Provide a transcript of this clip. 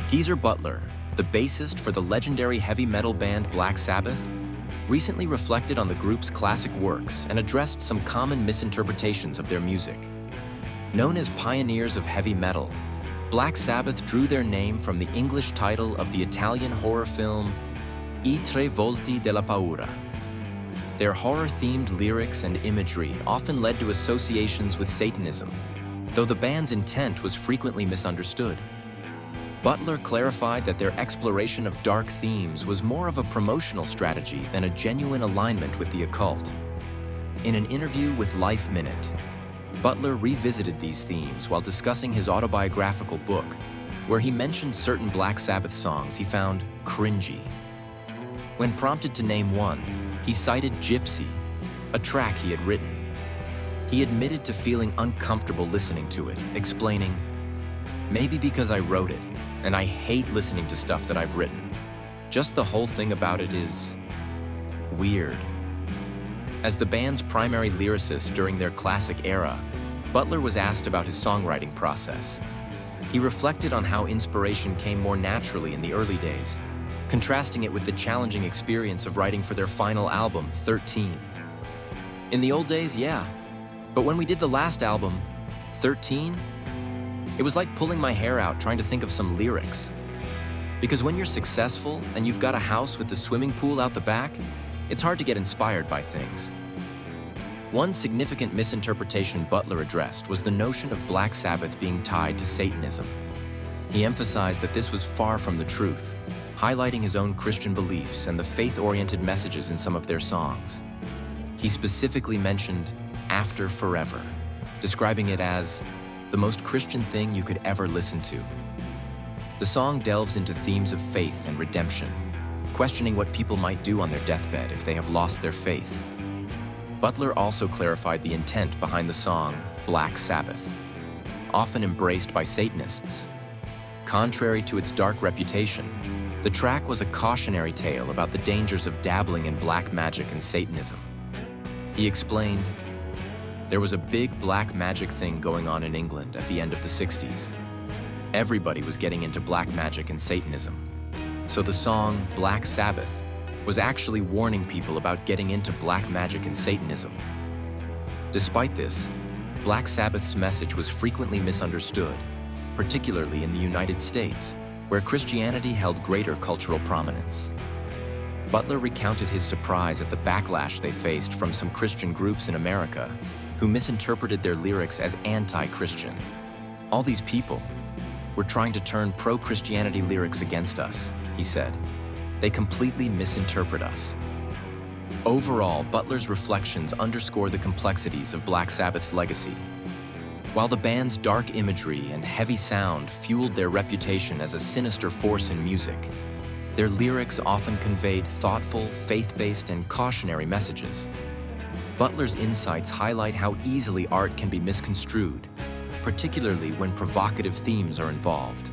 Geezer Butler, the bassist for the legendary heavy metal band Black Sabbath, recently reflected on the group's classic works and addressed some common misinterpretations of their music. Known as pioneers of heavy metal, Black Sabbath drew their name from the English title of the Italian horror film I Tre Volti della Paura. Their horror-themed lyrics and imagery often led to associations with Satanism, though the band's intent was frequently misunderstood. Butler clarified that their exploration of dark themes was more of a promotional strategy than a genuine alignment with the occult. In an interview with Life Minute, Butler revisited these themes while discussing his autobiographical book, where he mentioned certain Black Sabbath songs he found cringy. When prompted to name one, he cited Gypsy, a track he had written. He admitted to feeling uncomfortable listening to it, explaining, "Maybe because I wrote it, and I hate listening to stuff that I've written. Just the whole thing about it is weird." As the band's primary lyricist during their classic era, Butler was asked about his songwriting process. He reflected on how inspiration came more naturally in the early days, contrasting it with the challenging experience of writing for their final album, 13. "In the old days, yeah. But when we did the last album, 13, it was like pulling my hair out trying to think of some lyrics. Because when you're successful and you've got a house with the swimming pool out the back, it's hard to get inspired by things." One significant misinterpretation Butler addressed was the notion of Black Sabbath being tied to Satanism. He emphasized that this was far from the truth, highlighting his own Christian beliefs and the faith-oriented messages in some of their songs. He specifically mentioned "After Forever," describing it as the most Christian thing you could ever listen to. The song delves into themes of faith and redemption, questioning what people might do on their deathbed if they have lost their faith. Butler also clarified the intent behind the song Black Sabbath, often embraced by Satanists. Contrary to its dark reputation, the track was a cautionary tale about the dangers of dabbling in black magic and Satanism. He explained, "There was a big black magic thing going on in England at the end of the 60s. Everybody was getting into black magic and Satanism. So the song Black Sabbath was actually warning people about getting into black magic and Satanism." Despite this, Black Sabbath's message was frequently misunderstood, particularly in the United States, where Christianity held greater cultural prominence. Butler recounted his surprise at the backlash they faced from some Christian groups in America who misinterpreted their lyrics as anti-Christian. "All these people were trying to turn pro-Christianity lyrics against us," he said. "They completely misinterpret us." Overall, Butler's reflections underscore the complexities of Black Sabbath's legacy. While the band's dark imagery and heavy sound fueled their reputation as a sinister force in music, their lyrics often conveyed thoughtful, faith-based, and cautionary messages. Butler's insights highlight how easily art can be misconstrued, particularly when provocative themes are involved.